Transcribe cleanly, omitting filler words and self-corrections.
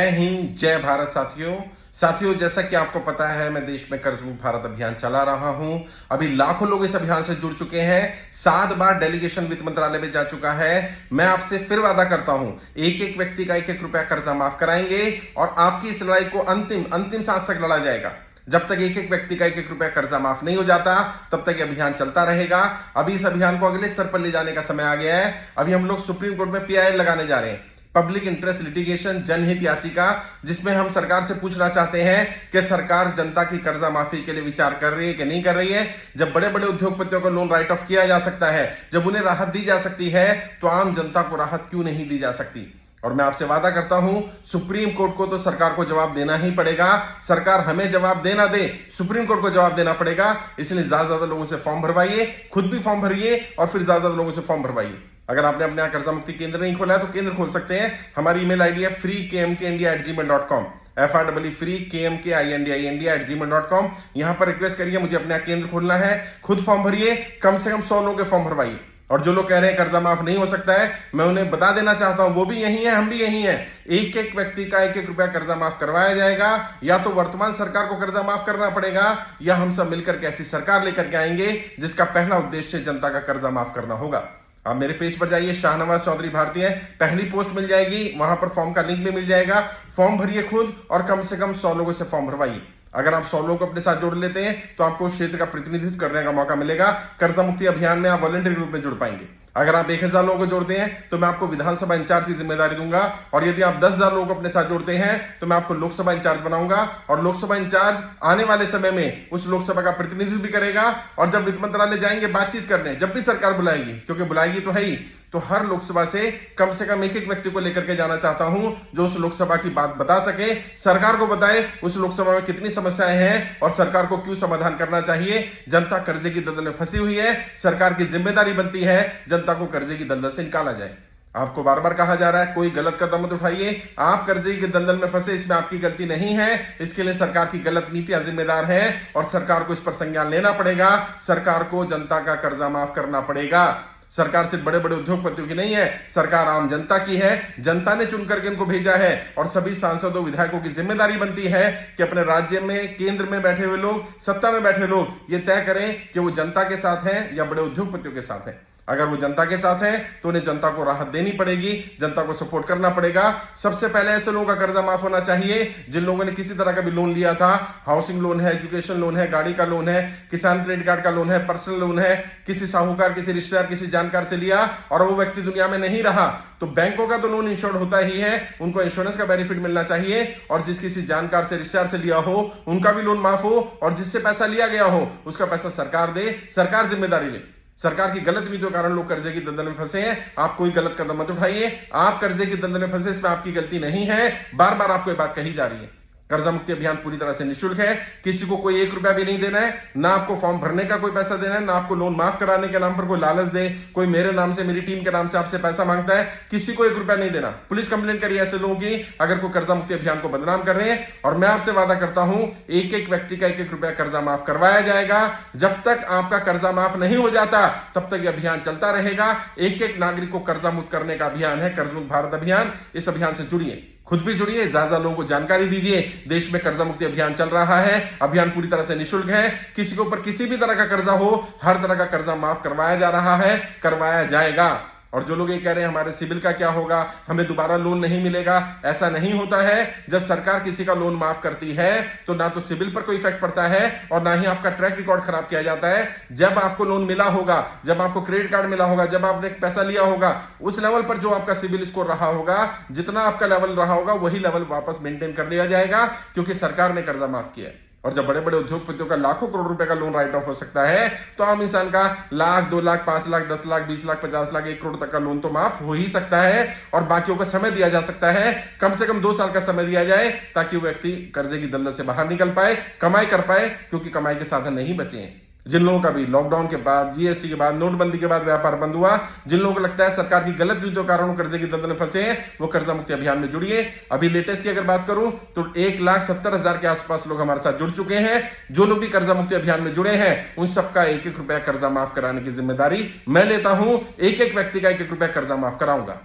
जय हिंद, जय भारत। साथियों जैसा कि आपको पता है, मैं देश में कर्ज मुक्त भारत अभियान चला रहा हूं। अभी लाखों लोग इस अभियान से जुड़ चुके हैं। 7 बार डेलीगेशन वित्त मंत्रालय में जा चुका है। मैं आपसे फिर वादा करता हूं, एक एक व्यक्ति का 1-1 रुपया कर्जा माफ कराएंगे और आपकी इस लड़ाई को अंतिम सांस तक लड़ा जाएगा। जब तक एक एक व्यक्ति का 1-1 रुपया कर्जा माफ नहीं हो जाता, तब तक ये अभियान चलता रहेगा। अभी इस अभियान को अगले स्तर पर ले जाने का समय आ गया है। अभी हम लोग सुप्रीम कोर्ट में PIL लगाने जा रहे हैं, पब्लिक इंटरेस्ट लिटिगेशन, जनहित याचिका, जिसमें हम सरकार से पूछना चाहते हैं कि सरकार जनता की कर्जा माफी के लिए विचार कर रही है कि नहीं कर रही है। जब बड़े बड़े उद्योगपतियों को लोन राइट ऑफ किया जा सकता है, जब उन्हें राहत दी जा सकती है, तो आम जनता को राहत क्यों नहीं दी जा सकती। और मैं आपसे वादा करता हूं, सुप्रीम कोर्ट को तो सरकार को जवाब देना ही पड़ेगा। सरकार हमें जवाब देना दे, सुप्रीम कोर्ट को जवाब देना पड़ेगा। इसलिए ज्यादा लोगों से फॉर्म भरवाइए, खुद भी फॉर्म भरिए और फिर ज्यादा लोगों से फॉर्म भरवाइए। अगर आपने अपने यहाँ कर्जा मुक्ति केंद्र नहीं खोला है तो केंद्र खोल सकते हैं। हमारी ईमेल आईडी है freekmkindia@gmail.com, freekmkindia@gmail.com। यहां पर रिक्वेस्ट करिए, मुझे अपने यहाँ केंद्र खोलना है, खुद फॉर्म भरिए, कम से कम 100 लोगों के फॉर्म भरवाइए। और जो लोग कह रहे हैं कर्जा माफ नहीं हो सकता है, मैं उन्हें बता देना चाहता हूं, वो भी यही है, हम भी यही हैं। एक एक व्यक्ति का 1-1 रुपया कर्जा माफ करवाया जाएगा। या तो वर्तमान सरकार को कर्जा माफ करना पड़ेगा, या हम सब मिलकर के ऐसी सरकार लेकर के आएंगे जिसका पहला उद्देश्य जनता का कर्जा माफ करना होगा। आप मेरे पेज पर जाइए, शाहनवाज चौधरी भारतीय, पहली पोस्ट मिल जाएगी, वहां पर फॉर्म का लिंक भी मिल जाएगा। फॉर्म भरिए खुद और कम से कम 100 लोगों से फॉर्म भरवाइए। अगर आप 100 लोगों को अपने साथ जोड़ लेते हैं तो आपको उस क्षेत्र का प्रतिनिधित्व करने का मौका मिलेगा। कर्जा मुक्ति अभियान में आप वॉलंटियर रूप में जुड़ पाएंगे। अगर आप 1000 लोगों को जोड़ते हैं तो मैं आपको विधानसभा इंचार्ज की जिम्मेदारी दूंगा, और यदि आप 10,000 लोगों को अपने साथ जोड़ते हैं तो मैं आपको लोकसभा इंचार्ज बनाऊंगा। और लोकसभा इंचार्ज आने वाले समय में उस लोकसभा का प्रतिनिधित्व भी करेगा। और जब वित्त मंत्रालय जाएंगे बातचीत करने, जब भी सरकार बुलाएगी, क्योंकि बुलाएगी तो है ही, तो हर लोकसभा से कम 1 व्यक्ति को लेकर के जाना चाहता हूं जो उस लोकसभा की बात बता सके, सरकार को बताए उस लोकसभा में कितनी समस्याएं हैं और सरकार को क्यों समाधान करना चाहिए। जनता कर्जे की दलदल में फंसी हुई है, सरकार की जिम्मेदारी बनती है जनता को कर्जे की दलदल से निकाला जाए। आपको बार बार कहा जा रहा है कोई गलत कदम मत उठाइए, आप कर्जे की दलदल में फंसे, इसमें आपकी गलती नहीं है। इसके लिए सरकार की गलत नीतियां जिम्मेदार है और सरकार को इस पर संज्ञान लेना पड़ेगा। सरकार को जनता का कर्जा माफ करना पड़ेगा। सरकार सिर्फ बड़े बड़े उद्योगपतियों की नहीं है, सरकार आम जनता की है। जनता ने चुन करके इनको भेजा है और सभी सांसदों विधायकों की जिम्मेदारी बनती है कि अपने राज्य में, केंद्र में बैठे हुए लोग, सत्ता में बैठे लोग ये तय करें कि वो जनता के साथ हैं या बड़े उद्योगपतियों के साथ हैं। अगर वो जनता के साथ है तो उन्हें जनता को राहत देनी पड़ेगी, जनता को सपोर्ट करना पड़ेगा। सबसे पहले ऐसे लोगों का कर्जा माफ होना चाहिए जिन लोगों ने किसी तरह का भी लोन लिया था। हाउसिंग लोन है, एजुकेशन लोन है, गाड़ी का लोन है, किसान क्रेडिट कार्ड का लोन है, पर्सनल लोन है, किसी साहूकार, किसी रिश्तेदार, किसी जानकार से लिया और वो व्यक्ति दुनिया में नहीं रहा, तो बैंकों का तो लोन इंश्योर्ड होता ही है, उनको इंश्योरेंस का बेनिफिट मिलना चाहिए। और जिस किसी जानकार से, रिश्तेदार से लिया हो, उनका भी लोन माफ हो, और जिससे पैसा लिया गया हो उसका पैसा सरकार दे, सरकार जिम्मेदारी ले। सरकार की गलत नीतियों के कारण लोग कर्जे की दलदल में फंसे हैं। आप कोई गलत कदम मत उठाइए, आप कर्जे की दलदल में फंसे, इसमें आपकी गलती नहीं है। बार बार आपको ये बात कही जा रही है। कर्जा मुक्ति अभियान पूरी तरह से निःशुल्क है, किसी को कोई 1 रुपया भी नहीं देना है, ना आपको फॉर्म भरने का कोई पैसा देना है, ना आपको लोन माफ कराने के नाम पर कोई लालच दे, कोई मेरे नाम से, मेरी टीम के नाम से आपसे पैसा मांगता है, किसी को 1 रुपया नहीं देना। पुलिस कंप्लेन करिए ऐसे लोगों की अगर कोई कर्जा मुक्ति अभियान को बदनाम कर रहे हैं। और मैं आपसे वादा करता हूं, एक एक व्यक्ति का 1-1 रुपया कर्जा माफ करवाया जाएगा। जब तक आपका कर्जा माफ नहीं हो जाता तब तक यह अभियान चलता रहेगा। एक एक नागरिक को कर्जा मुक्त करने का अभियान है कर्ज मुक्त भारत अभियान। इस अभियान से जुड़िए, खुद भी जुड़िए, ज्यादा लोगों को जानकारी दीजिए। देश में कर्जा मुक्ति अभियान चल रहा है, अभियान पूरी तरह से निःशुल्क है। किसी के ऊपर किसी भी तरह का कर्जा हो, हर तरह का कर्जा माफ करवाया जा रहा है, करवाया जाएगा। और जो लोग ये कह रहे हैं हमारे सिविल का क्या होगा, हमें दोबारा लोन नहीं मिलेगा, ऐसा नहीं होता है। जब सरकार किसी का लोन माफ करती है तो ना तो सिविल पर कोई इफेक्ट पड़ता है और ना ही आपका ट्रैक रिकॉर्ड खराब किया जाता है। जब आपको लोन मिला होगा, जब आपको क्रेडिट कार्ड मिला होगा, जब आपने पैसा लिया होगा, उस लेवल पर जो आपका सिविल स्कोर रहा होगा, जितना आपका लेवल रहा होगा, वही लेवल वापस मेंटेन कर लिया जाएगा, क्योंकि सरकार ने कर्जा माफ किया है। और जब बड़े बड़े उद्योगपतियों का लाखों करोड़ रुपए का लोन राइट ऑफ हो सकता है, तो आम इंसान का 1,00,000, 2,00,000, 5,00,000, 10,00,000, 20,00,000, 50,00,000, 1 करोड़ तक का लोन तो माफ हो ही सकता है। और बाकियों को समय दिया जा सकता है, कम से कम 2 साल का समय दिया जाए, ताकि वो व्यक्ति कर्जे की दलदल से बाहर निकल पाए, कमाई कर पाए, क्योंकि कमाई के साधन नहीं बचे हैं। जिन लोगों का भी लॉकडाउन के बाद, GST के बाद, नोटबंदी के बाद व्यापार बंद हुआ, जिन लोगों को लगता है सरकार की गलत नीतियों के कारण कर्जे की दलदल में फंसे हैं, वो कर्जा मुक्ति अभियान में जुड़िए। अभी लेटेस्ट की अगर बात करूं तो 1,70,000 के आसपास लोग हमारे साथ जुड़ चुके हैं। जो लोग भी कर्जा मुक्ति अभियान में जुड़े हैं, उन सबका 1-1 रुपया कर्जा माफ कराने की जिम्मेदारी मैं लेता हूं। एक एक व्यक्ति का 1-1 रुपया कर्जा माफ कराऊंगा।